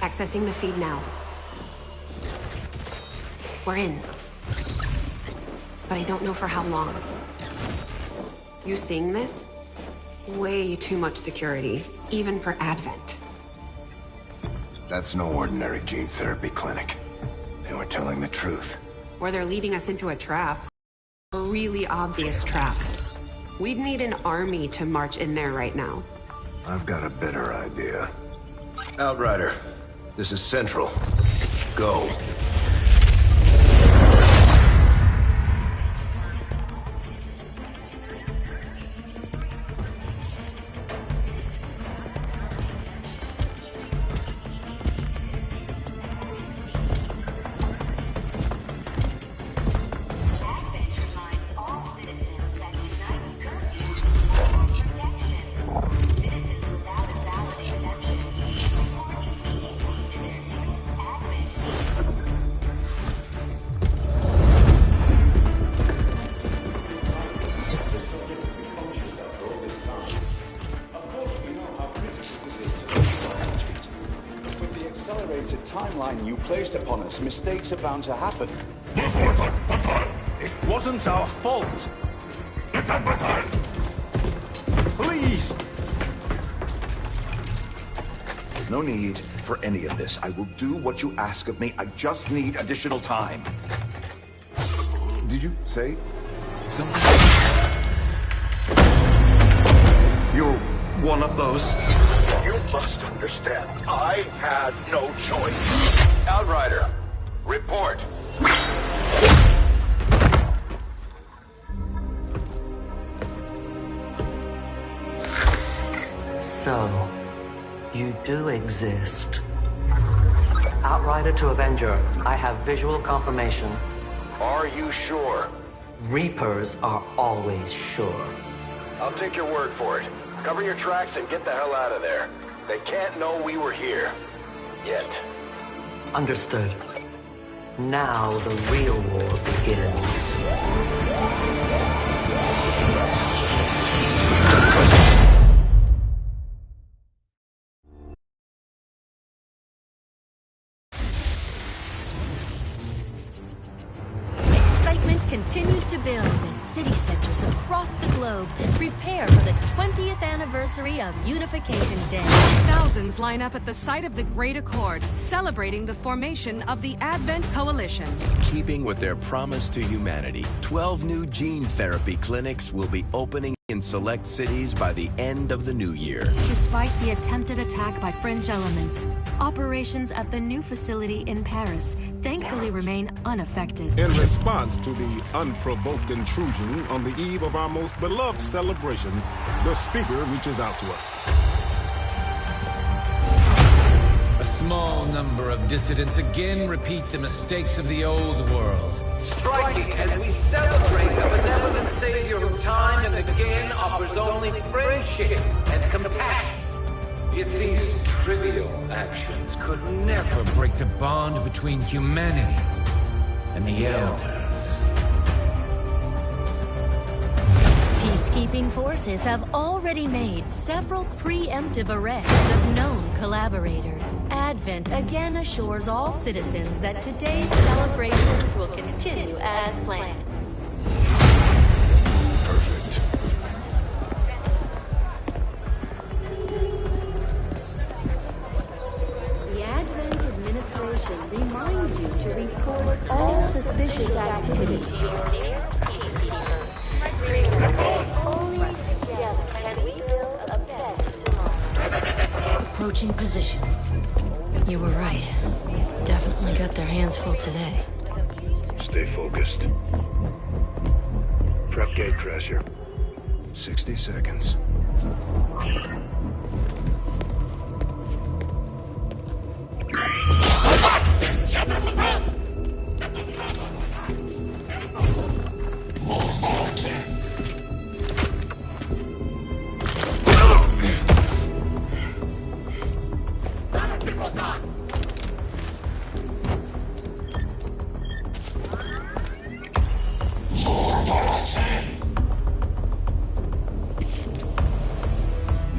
Accessing the feed now. We're in. But I don't know for how long. You seeing this? Way too much security, even for Advent. That's no ordinary gene therapy clinic. They were telling the truth. Or they're leading us into a trap. A really obvious trap. We'd need an army to march in there right now. I've got a better idea. Outrider, this is Central. Go. Timeline you placed upon us, mistakes are bound to happen. It wasn't our fault. Please! There's no need for any of this. I will do what you ask of me. I just need additional time. Did you say something? You're one of those? You must understand, I had no choice. Outrider, report. So, you do exist. Outrider to Avenger, I have visual confirmation. Are you sure? Reapers are always sure. I'll take your word for it. Cover your tracks and get the hell out of there. They can't know we were here. Yet. Understood. Now the real war begins. Continues to build as city centers across the globe prepare for the 20th anniversary of Unification Day. Thousands line up at the site of the Great Accord, celebrating the formation of the Advent Coalition. Keeping with their promise to humanity, 12 new gene therapy clinics will be opening in select cities by the end of the new year. Despite the attempted attack by fringe elements, operations at the new facility in Paris thankfully remain unaffected. In response to the unprovoked intrusion on the eve of our most beloved celebration, the speaker reaches out to us. A small number of dissidents again repeat the mistakes of the old world. Striking as we celebrate the benevolent savior who time and again offers only friendship and compassion. Yet these trivial actions could never break the bond between humanity and the Elders. Peacekeeping forces have already made several preemptive arrests of known collaborators. Advent again assures all citizens that today's celebrations will continue as planned. Perfect. The Advent administration reminds you to report all suspicious activity to your nearest peacekeeper. Only together can we build a better tomorrow. Approaching position. You were right. They've definitely got their hands full today. Stay focused. Prep gatecrasher. 60 seconds.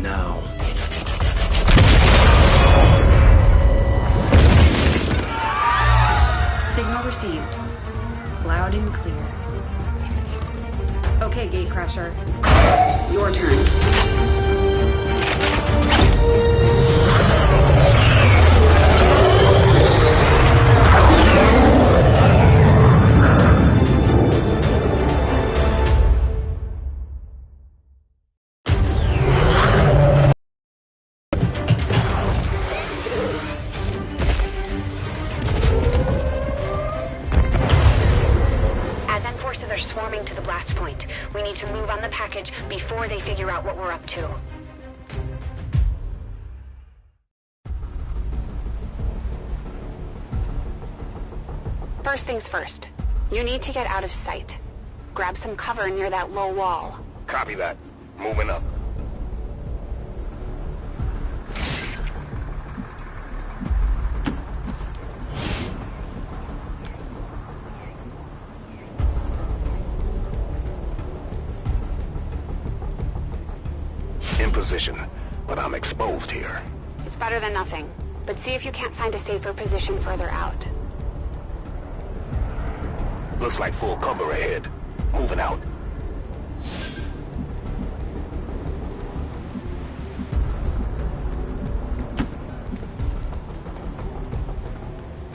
Now. Crusher. Your turn. Are swarming to the blast point. We need to move on the package before they figure out what we're up to. First things first. You need to get out of sight. Grab some cover near that low wall. Copy that. Moving up. In position, but I'm exposed here. It's better than nothing, but see if you can't find a safer position further out. Looks like full cover ahead. Moving out.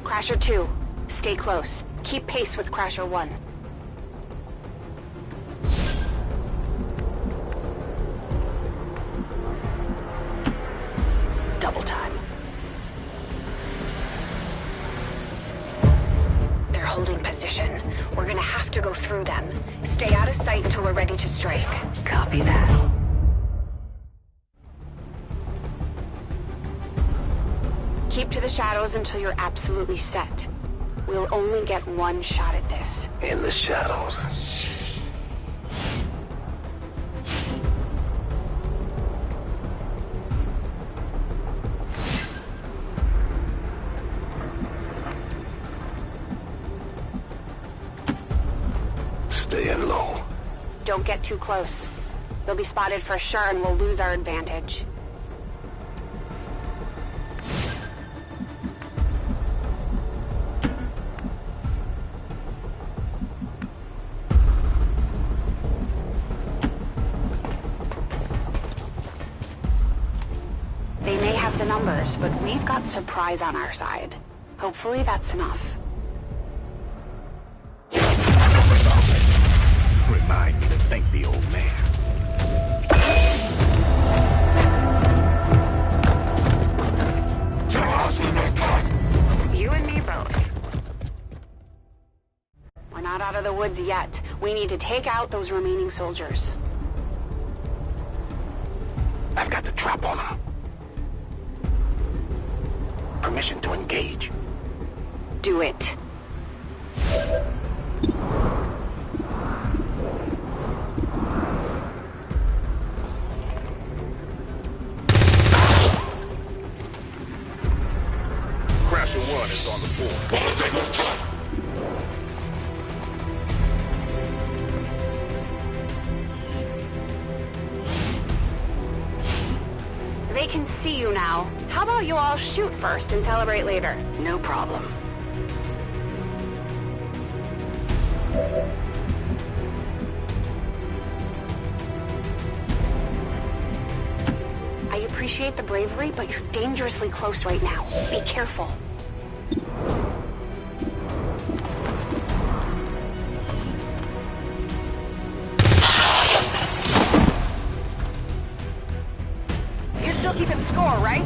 Crasher 2, stay close. Keep pace with Crasher 1. Double time. They're holding position. We're gonna have to go through them. Stay out of sight until we're ready to strike. Copy that. Keep to the shadows until you're absolutely set. We'll only get one shot at this. In the shadows. Staying low. Don't get too close. They'll be spotted for sure and we'll lose our advantage. They may have the numbers, but we've got surprise on our side. Hopefully that's enough. Remind me to thank the old man. You and me both. We're not out of the woods yet. We need to take out those remaining soldiers. I've got the trap on them. Permission to engage. Do it. Crasher 1 is on the board. They can see you now. How about you all shoot first and celebrate later? No problem. I appreciate the bravery, but you're dangerously close right now. Be careful. You're still keeping score, right?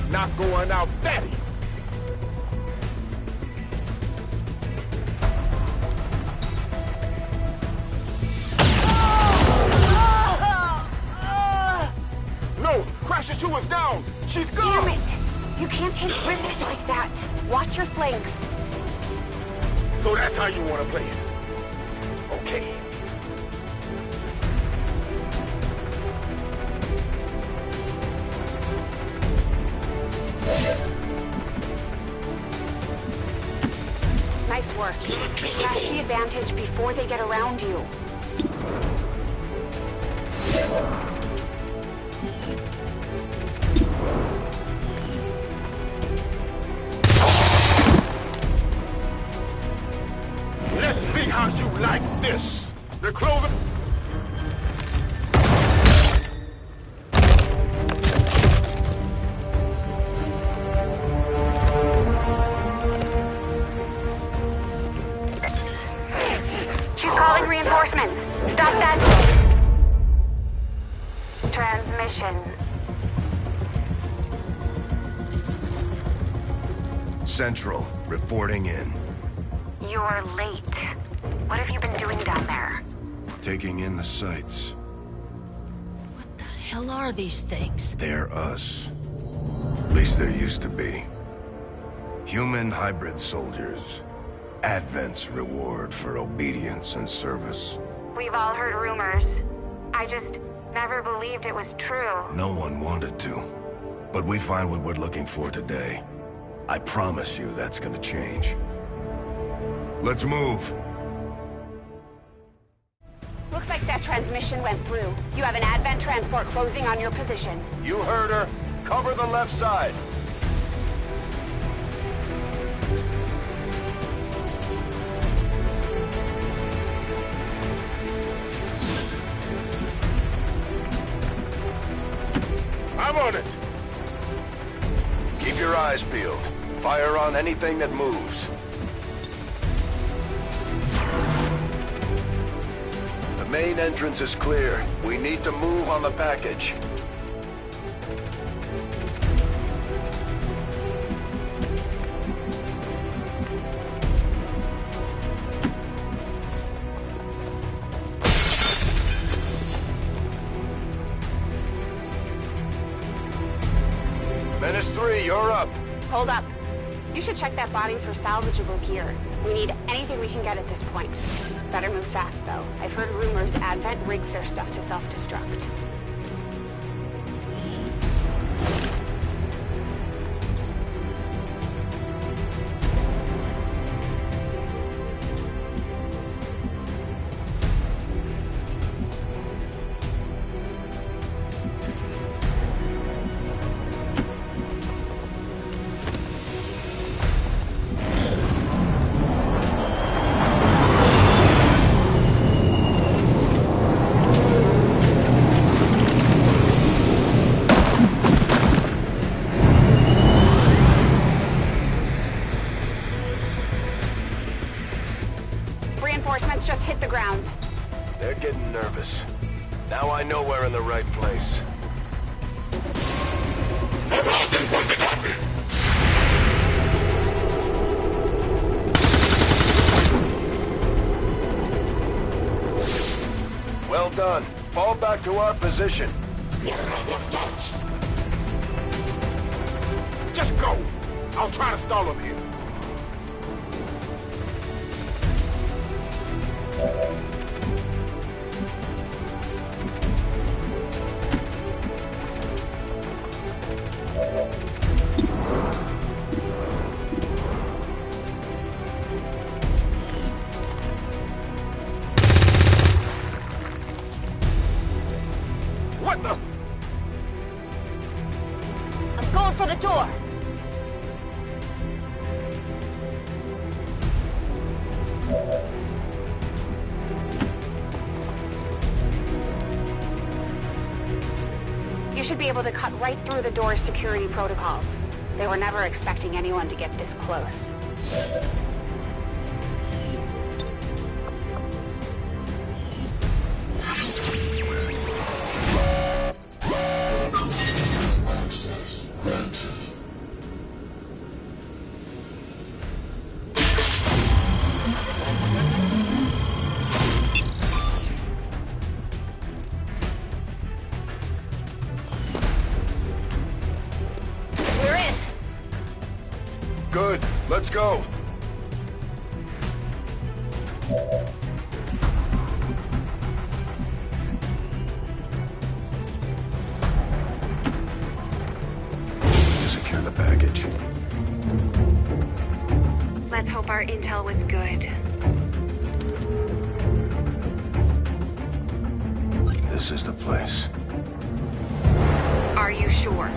Not going out that easy. No! Crasher 2 is down! She's gone! Damn it! You can't take risks like that. Watch your flanks. So that's how you want to play it. Okay. Nice work. Press the advantage before they get around you. you like this? They're clothing... She's calling reinforcements. Stop that. Transmission. Central, reporting in. You're late. What have you been doing down there? Taking in the sights. What the hell are these things? They're us. At least there used to be. Human hybrid soldiers. Advent's reward for obedience and service. We've all heard rumors. I just never believed it was true. No one wanted to. But we find what we're looking for today. I promise you that's gonna change. Let's move. Looks like that transmission went through. You have an Advent transport closing on your position. You heard her. Cover the left side. I'm on it. Keep your eyes peeled. Fire on anything that moves. The main entrance is clear. We need to move on the package. Menace 3, you're up. Hold up. You should check that body for salvageable gear. We need anything we can get at this point. Better move fast, though. I've heard rumors Advent rigs their stuff to self-destruct. Reinforcements just hit the ground. They're getting nervous. Now I know we're in the right place. Well done. Fall back to our position. Just go. I'll try to stall them here. What the? I'm going for the door. You should be able to cut right through the door's security protocols. They were never expecting anyone to get this close. Access granted. We're in. Good. Let's go. To secure the package. Let's hope our intel was good. This is the place. Are you sure?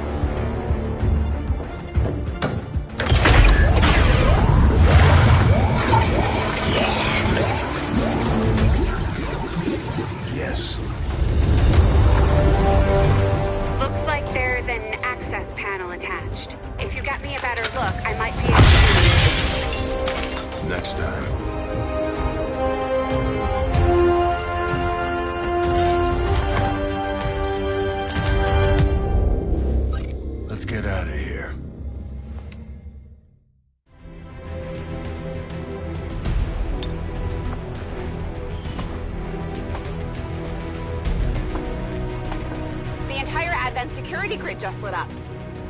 Advent security grid just lit up.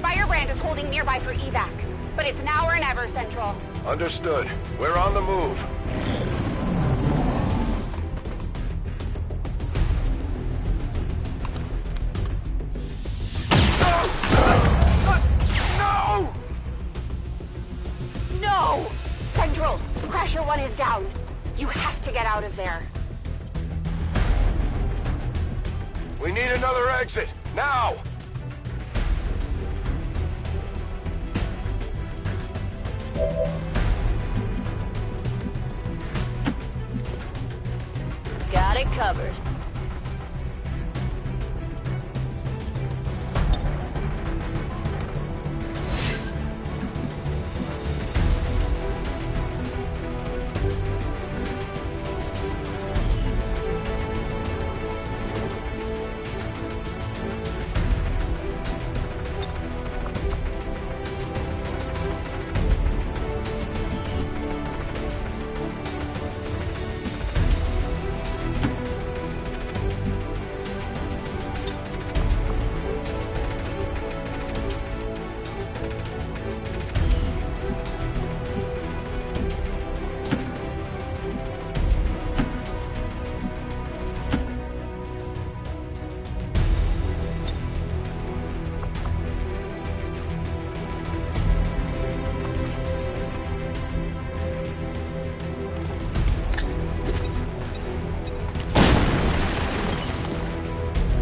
Firebrand is holding nearby for evac, but it's now or never, Central. Understood. We're on the move. No! No! Central, Crasher 1 is down. You have to get out of there. We need another exit, now! Got it covered.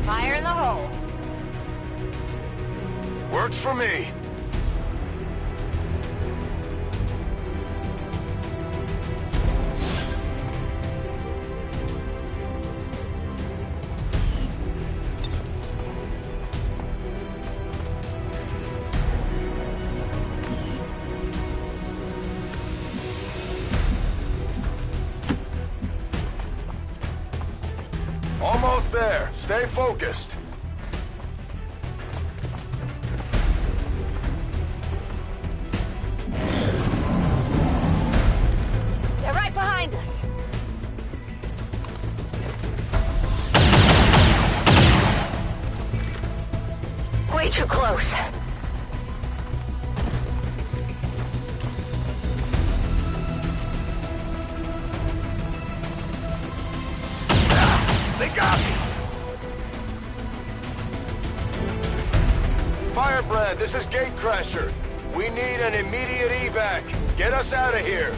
Fire in the hole. Works for me. Almost there. Stay focused. They're right behind us. Way too close. They got me! Firebrand, this is Gatecrasher. We need an immediate evac. Get us out of here.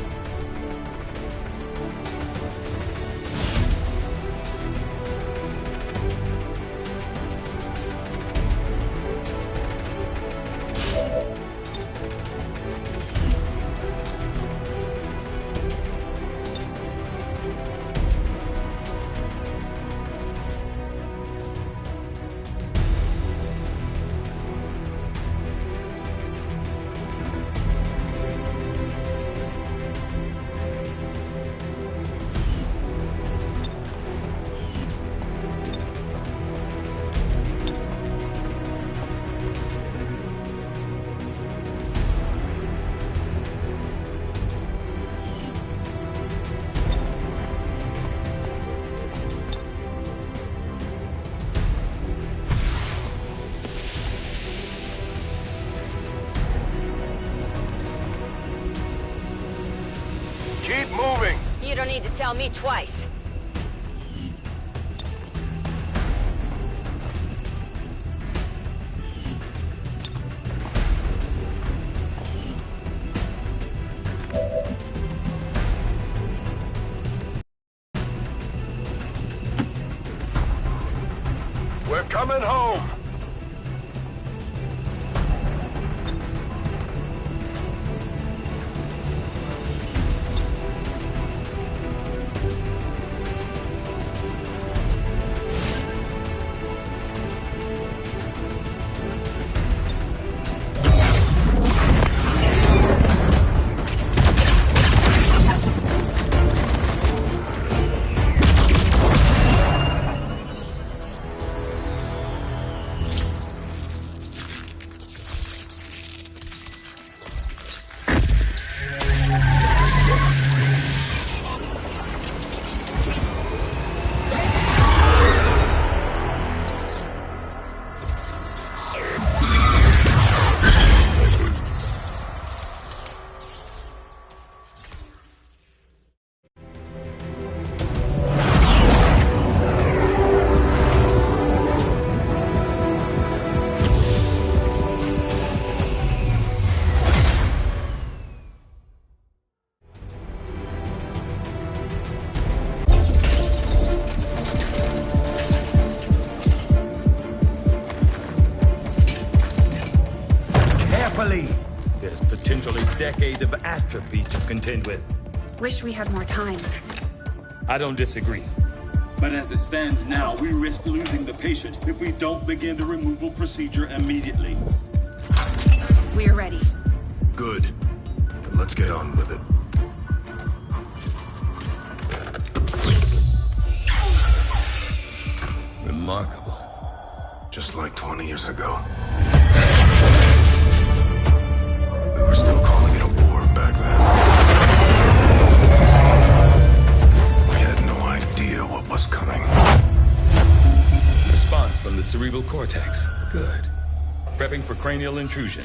Keep moving. You don't need to tell me twice. We're coming home. decades of atrophy to contend with. Wish we had more time. I don't disagree. But as it stands now, we risk losing the patient if we don't begin the removal procedure immediately. We're ready. Good. Then let's get on with it. Remarkable. Just like 20 years ago. We were still calling it a war back then. We had no idea what was coming. Response from the cerebral cortex. Good. Prepping for cranial intrusion.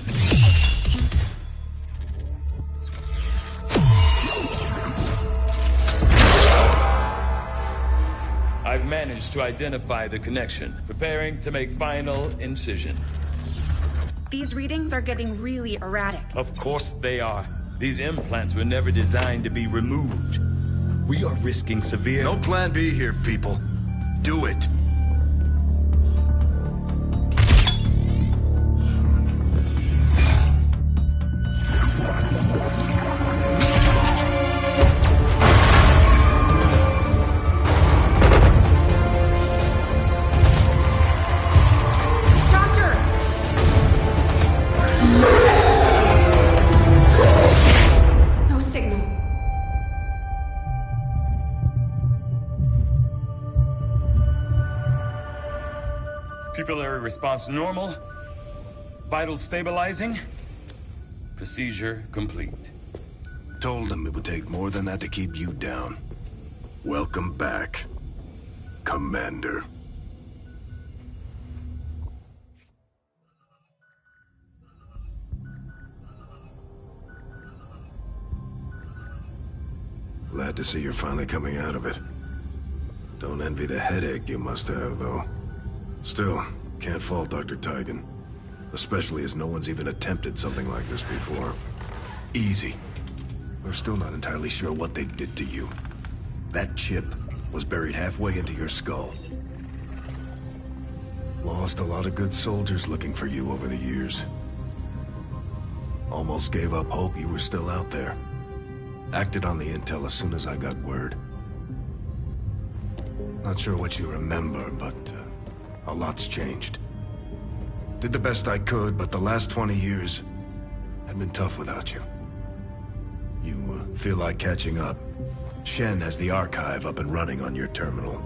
I've managed to identify the connection, preparing to make final incision. These readings are getting really erratic. Of course they are. These implants were never designed to be removed. We are risking severe... No plan B here, people. Do it. Pupillary response normal. Vital stabilizing. Procedure complete. Told them it would take more than that to keep you down. Welcome back, Commander. Glad to see you're finally coming out of it. Don't envy the headache you must have, though. Still, can't fault Dr. Tygan. Especially as no one's even attempted something like this before. Easy. We're still not entirely sure what they did to you. That chip was buried halfway into your skull. Lost a lot of good soldiers looking for you over the years. Almost gave up hope you were still out there. Acted on the intel as soon as I got word. Not sure what you remember, but a lot's changed. Did the best I could, but the last 20 years have been tough without you. You feel like catching up. Shen has the archive up and running on your terminal.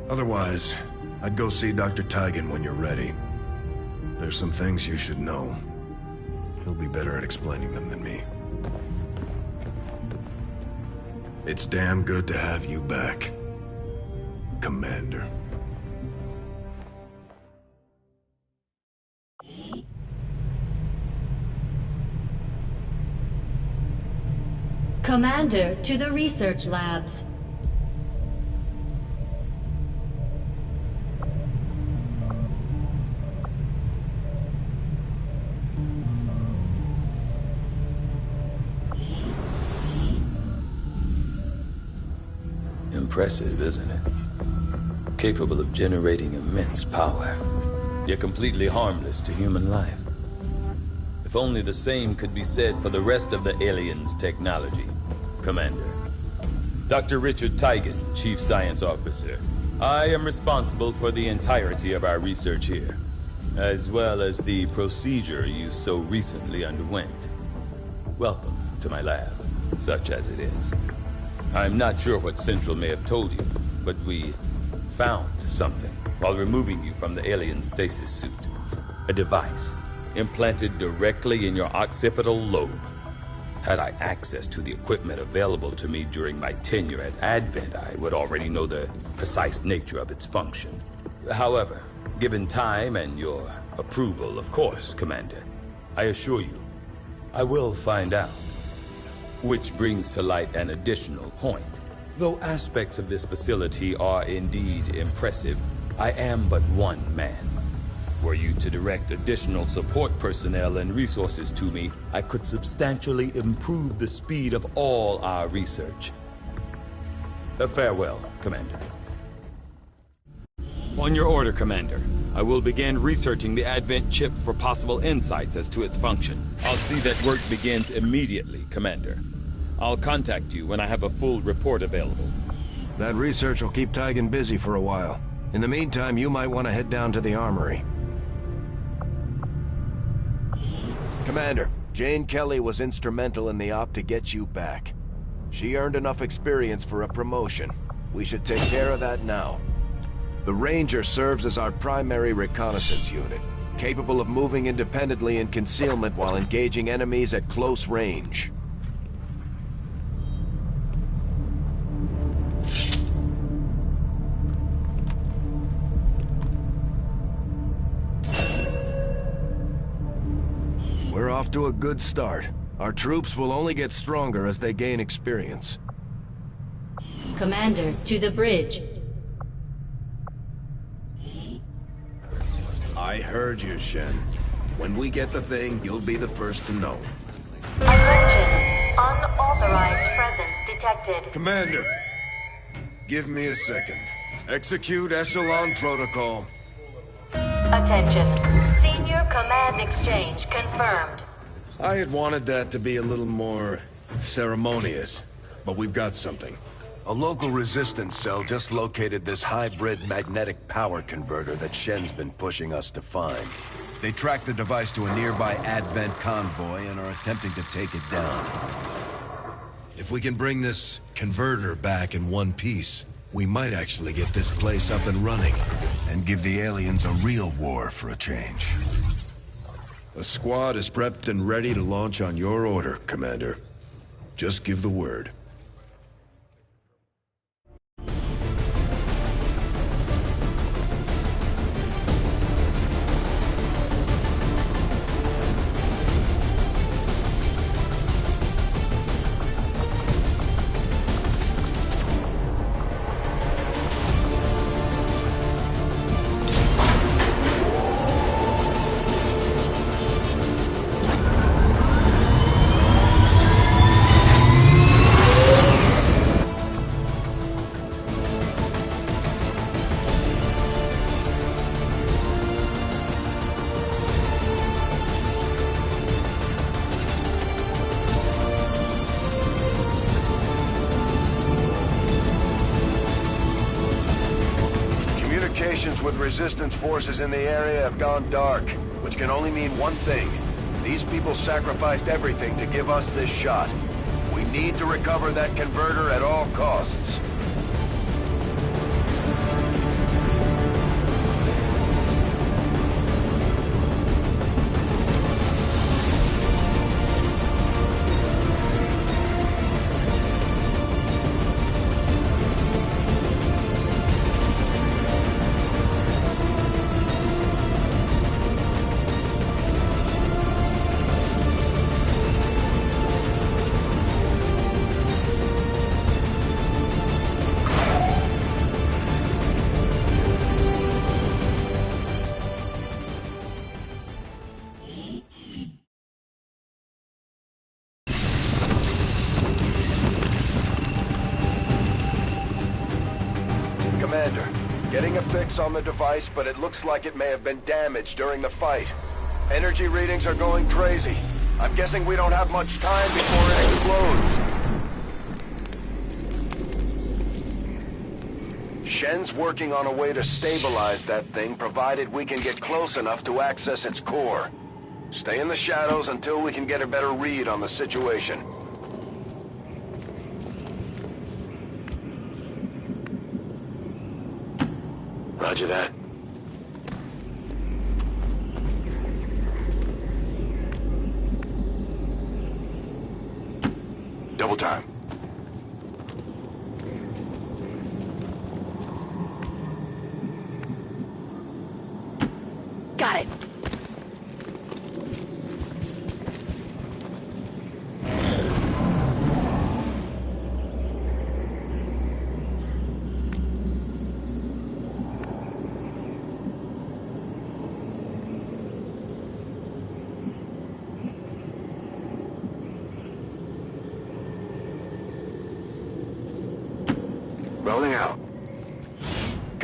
Otherwise, I'd go see Dr. Tygan when you're ready. There's some things you should know. He'll be better at explaining them than me. It's damn good to have you back, Commander. Commander to the research labs. Impressive, isn't it? Capable of generating immense power, yet completely harmless to human life. If only the same could be said for the rest of the aliens' technology, Commander. Dr. Richard Tygan, Chief Science Officer. I am responsible for the entirety of our research here, as well as the procedure you so recently underwent. Welcome to my lab, such as it is. I'm not sure what Central may have told you, but we found something while removing you from the alien stasis suit. A device implanted directly in your occipital lobe. Had I access to the equipment available to me during my tenure at Advent, I would already know the precise nature of its function. However, given time and your approval, of course, Commander, I assure you, I will find out. Which brings to light an additional point. Though aspects of this facility are indeed impressive, I am but one man. Were you to direct additional support personnel and resources to me, I could substantially improve the speed of all our research. Farewell, Commander. On your order, Commander. I will begin researching the Advent chip for possible insights as to its function. I'll see that work begins immediately, Commander. I'll contact you when I have a full report available. That research will keep Tygan busy for a while. In the meantime, you might want to head down to the armory. Commander, Jane Kelly was instrumental in the op to get you back. She earned enough experience for a promotion. We should take care of that now. The Ranger serves as our primary reconnaissance unit, capable of moving independently in concealment while engaging enemies at close range. We're off to a good start. Our troops will only get stronger as they gain experience. Commander, to the bridge. I heard you, Shen. When we get the thing, you'll be the first to know. Attention. Unauthorized presence detected. Commander, give me a second. Execute Echelon Protocol. Attention. Senior Command Exchange confirmed. I had wanted that to be a little more ceremonious, but we've got something. A local resistance cell just located this hybrid magnetic power converter that Shen's been pushing us to find. They tracked the device to a nearby Advent convoy and are attempting to take it down. If we can bring this converter back in one piece, we might actually get this place up and running and give the aliens a real war for a change. The squad is prepped and ready to launch on your order, Commander. Just give the word. With resistance forces in the area have gone dark, which can only mean one thing. These people sacrificed everything to give us this shot. We need to recover that converter at all costs. Commander, getting a fix on the device, but it looks like it may have been damaged during the fight. Energy readings are going crazy. I'm guessing we don't have much time before it explodes. Shen's working on a way to stabilize that thing, provided we can get close enough to access its core. Stay in the shadows until we can get a better read on the situation. Roger that. Double time. Got it. Rolling out.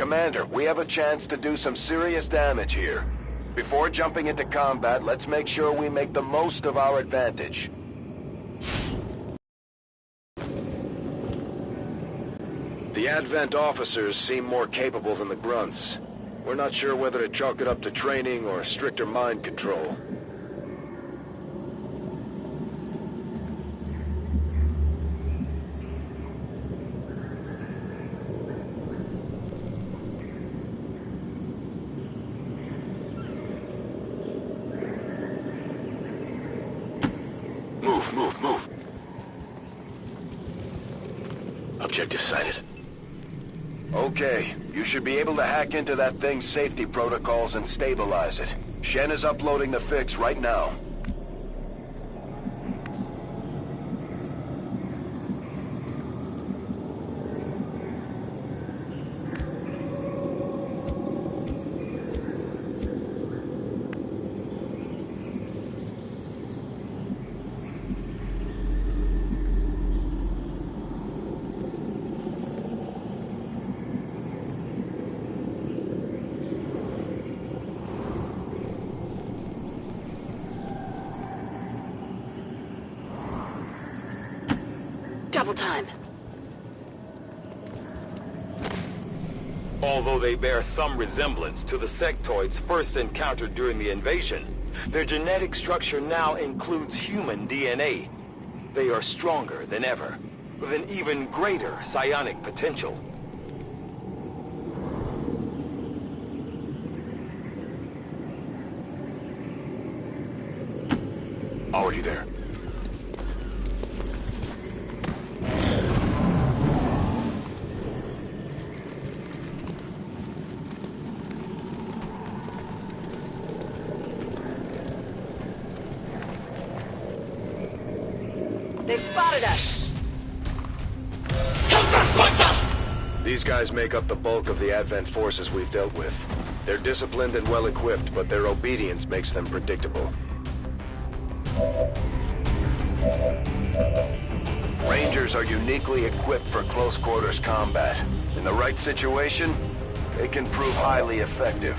Commander, we have a chance to do some serious damage here. Before jumping into combat, let's make sure we make the most of our advantage. The Advent officers seem more capable than the grunts. We're not sure whether to chalk it up to training or stricter mind control. Move. Objective sighted. Okay, you should be able to hack into that thing's safety protocols and stabilize it. Shen is uploading the fix right now. Double time. Although they bear some resemblance to the sectoids first encountered during the invasion, their genetic structure now includes human DNA. They are stronger than ever, with an even greater psionic potential. Already there. They've spotted us. These guys make up the bulk of the Advent forces we've dealt with. They're disciplined and well-equipped, but their obedience makes them predictable. Rangers are uniquely equipped for close-quarters combat. In the right situation, they can prove highly effective.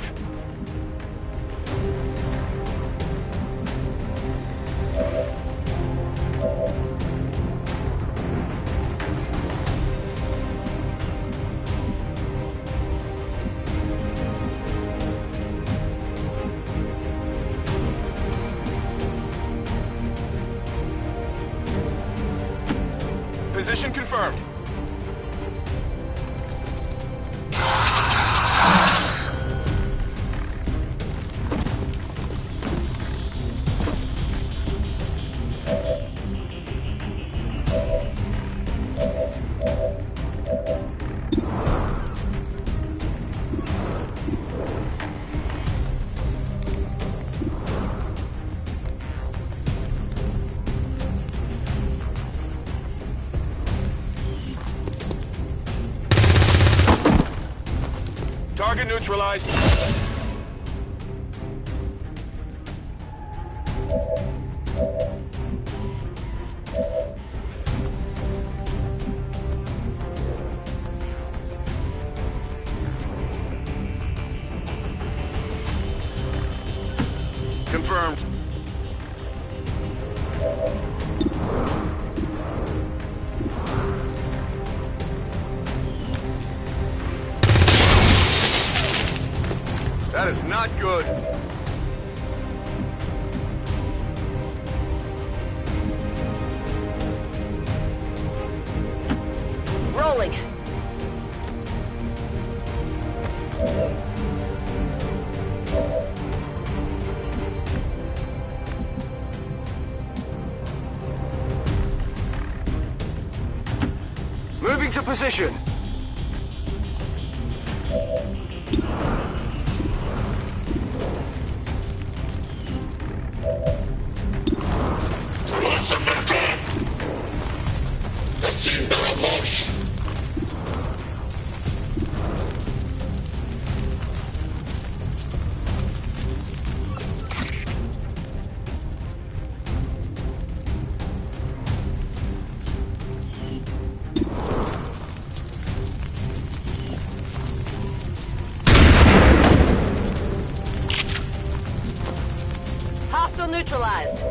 Position confirmed. Target neutralized. Confirmed. That is not good. Rolling. Moving to position. neutralized.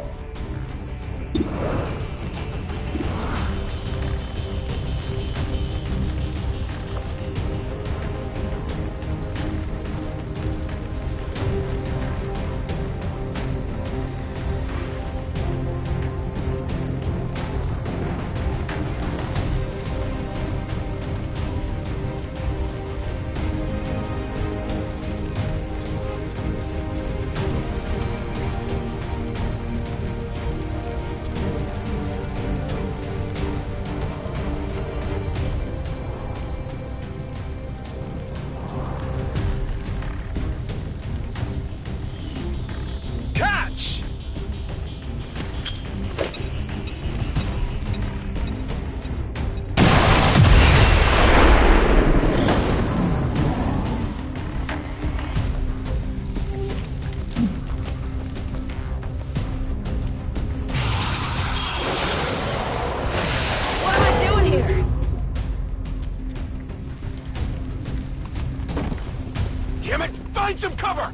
Damn it! Find some cover!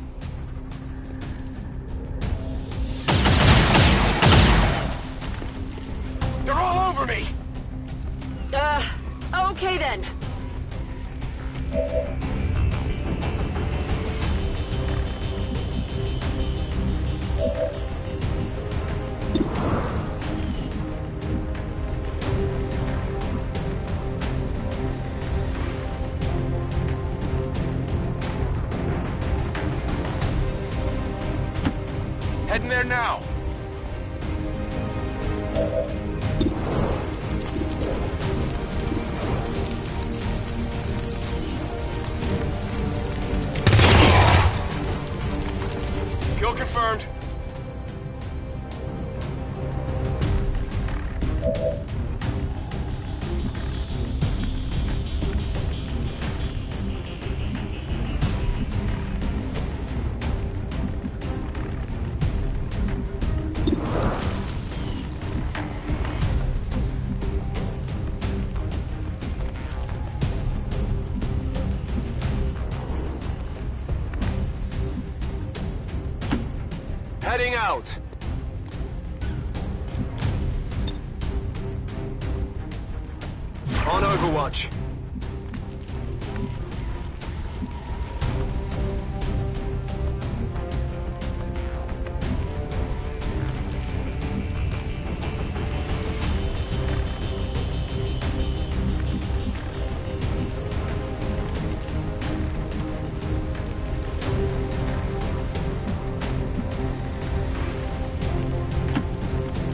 They're all over me! Okay then. Heading there now. Kill confirmed. Heading out. On Overwatch.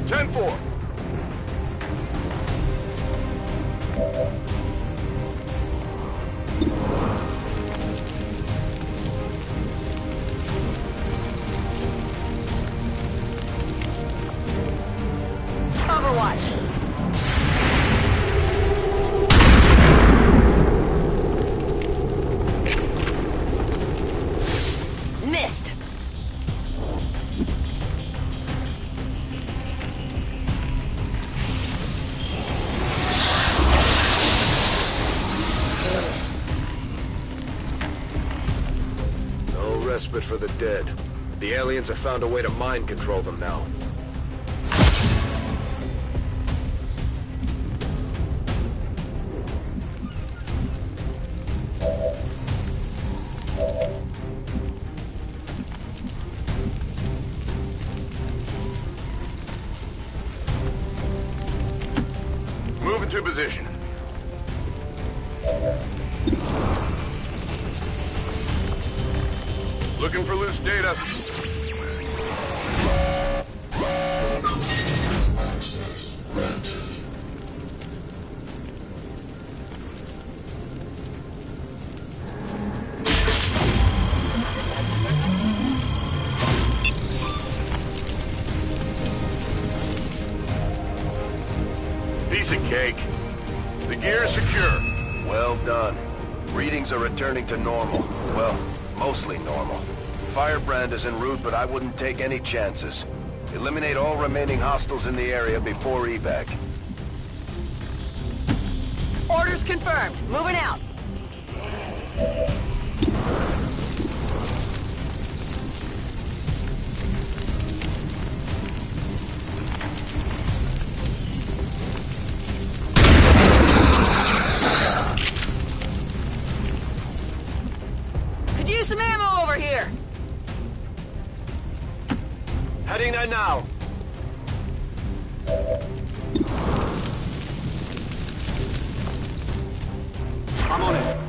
Ten-4. Overwatch. Missed. No respite for the dead. The aliens have found a way to mind control them now. Move into position. Looking for loose data. Access granted. Piece of cake. The gear is secure. Well done. Readings are returning to normal. Well, mostly normal. Firebrand is en route, but I wouldn't take any chances. Eliminate all remaining hostiles in the area before evac. Orders confirmed. Moving out. you some ammo over here! Heading there now. I'm on it.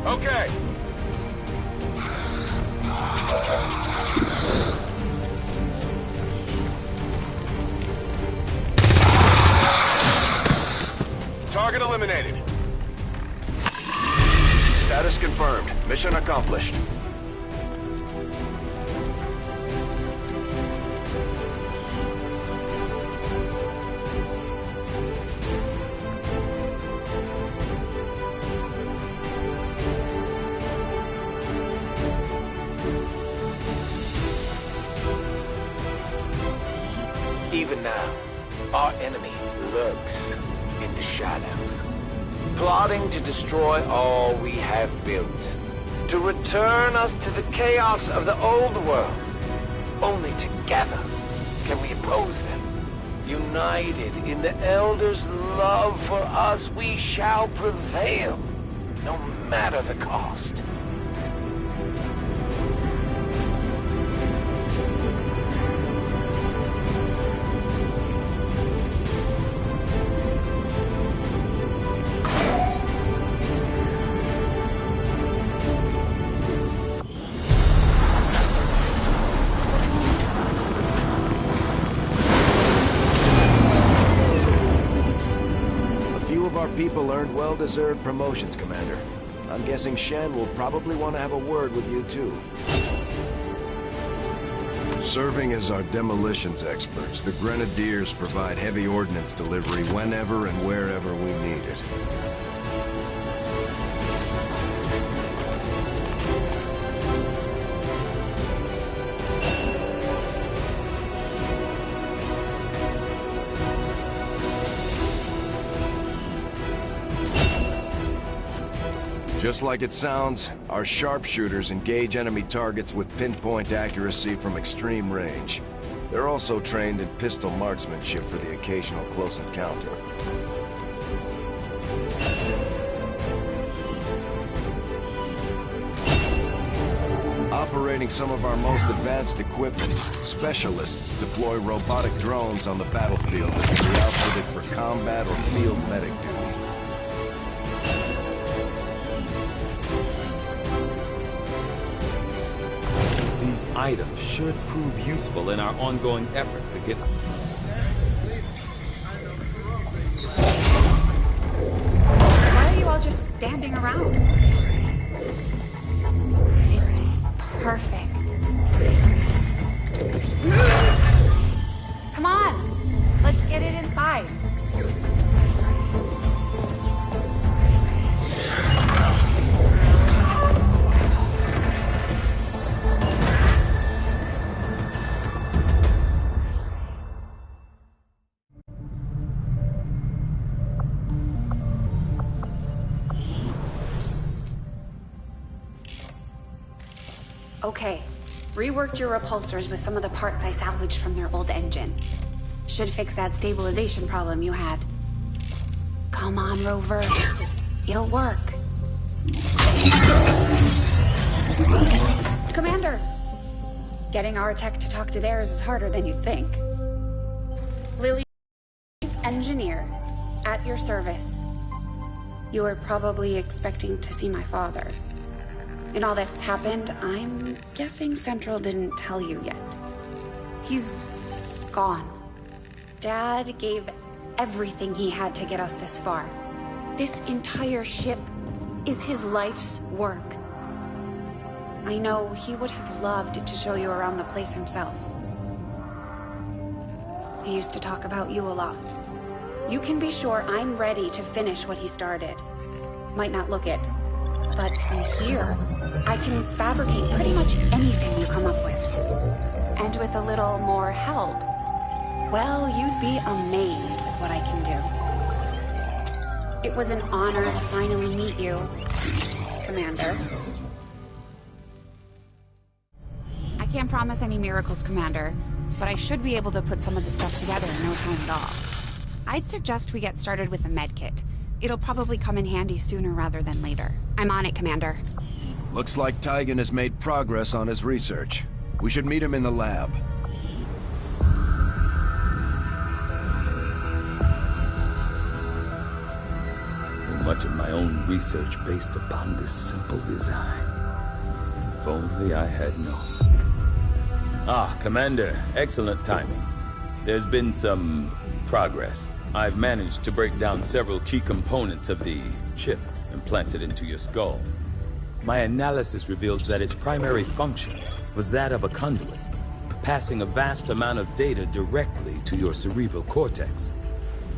Okay. Target eliminated. Status confirmed. Mission accomplished. Even now, our enemy lurks in the shadows, plotting to destroy all we have built, to return us to the chaos of the old world. Only together can we oppose them. United in the Elders' love for us, we shall prevail, no matter the cost. People earned well-deserved promotions, Commander. I'm guessing Shen will probably want to have a word with you, too. Serving as our demolitions experts, the Grenadiers provide heavy ordnance delivery whenever and wherever we need it. Just like it sounds, our sharpshooters engage enemy targets with pinpoint accuracy from extreme range. They're also trained in pistol marksmanship for the occasional close encounter. Operating some of our most advanced equipment, specialists deploy robotic drones on the battlefield that can be outfitted for combat or field medic duty. Items should prove useful in our ongoing efforts against... Why are you all just standing around? It's perfect. Come on, let's get it inside. Okay, reworked your repulsors with some of the parts I salvaged from their old engine. Should fix that stabilization problem you had. Come on, Rover. It'll work. Commander! Getting our tech to talk to theirs is harder than you'd think. Lily, engineer, at your service. You were probably expecting to see my father. In all that's happened, I'm guessing Central didn't tell you yet. He's gone. Dad gave everything he had to get us this far. This entire ship is his life's work. I know he would have loved to show you around the place himself. He used to talk about you a lot. You can be sure I'm ready to finish what he started. Might not look it, But from here, I can fabricate pretty much anything you come up with. And with a little more help, well, you'd be amazed with what I can do. It was an honor to finally meet you, Commander. I can't promise any miracles, Commander, but I should be able to put some of the stuff together in no time at all. I'd suggest we get started with a medkit. It'll probably come in handy sooner rather than later. I'm on it, Commander. Looks like Tygan has made progress on his research. We should meet him in the lab. So much of my own research based upon this simple design. If only I had known. Ah, Commander, excellent timing. There's been some progress. I've managed to break down several key components of the chip implanted into your skull. My analysis reveals that its primary function was that of a conduit, passing a vast amount of data directly to your cerebral cortex.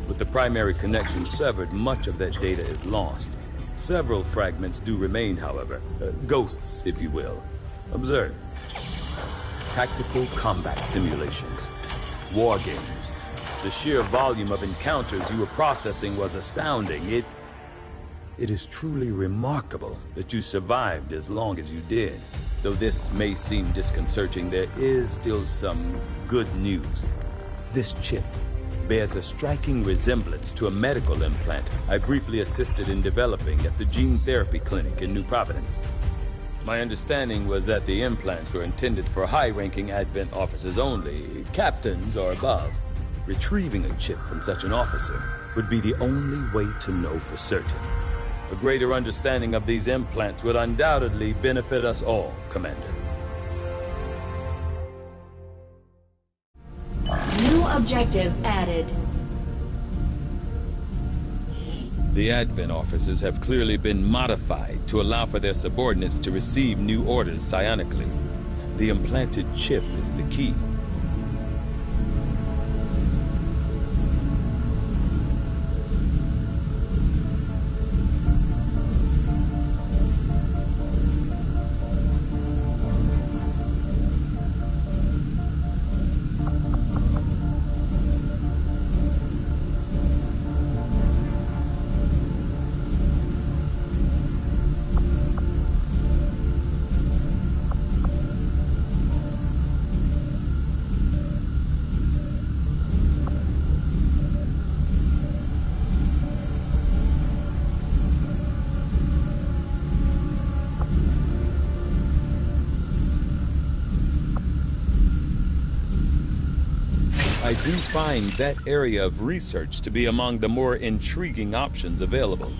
With the primary connection severed, much of that data is lost. Several fragments do remain, however. Ghosts, if you will. Observe. Tactical combat simulations. War games. The sheer volume of encounters you were processing was astounding. It is truly remarkable that you survived as long as you did. Though this may seem disconcerting, there is still some good news. This chip bears a striking resemblance to a medical implant I briefly assisted in developing at the gene therapy clinic in New Providence. My understanding was that the implants were intended for high-ranking Advent officers only, captains or above. Retrieving a chip from such an officer would be the only way to know for certain. A greater understanding of these implants would undoubtedly benefit us all, Commander. New objective added. The Advent officers have clearly been modified to allow for their subordinates to receive new orders psionically. The implanted chip is the key. I do find that area of research to be among the more intriguing options available.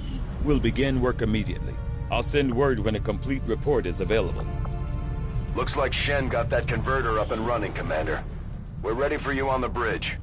We'll begin work immediately. I'll send word when a complete report is available. Looks like Shen got that converter up and running, Commander. We're ready for you on the bridge.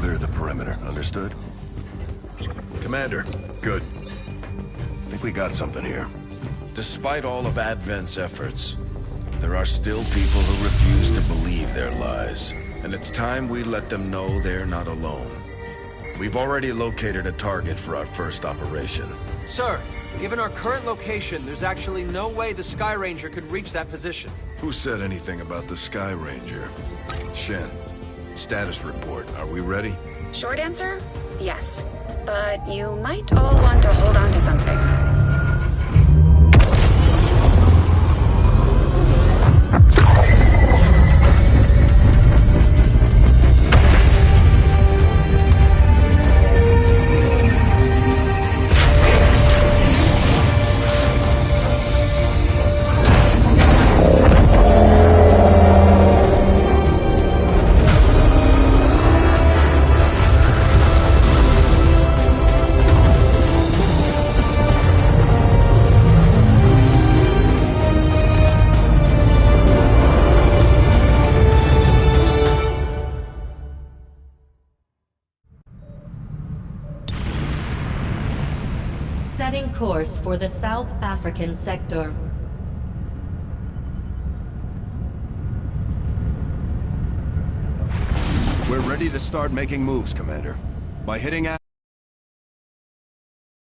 clear the perimeter. Understood? Commander, good. I think we got something here. Despite all of Advent's efforts, there are still people who refuse to believe their lies. And it's time we let them know they're not alone. We've already located a target for our first operation. Sir, given our current location, there's actually no way the Sky Ranger could reach that position. Who said anything about the Sky Ranger? Shen, status report. Are we ready? Short answer, yes. But you might all want to hold on to something. Setting course for the South African sector. We're ready to start making moves, Commander. By hitting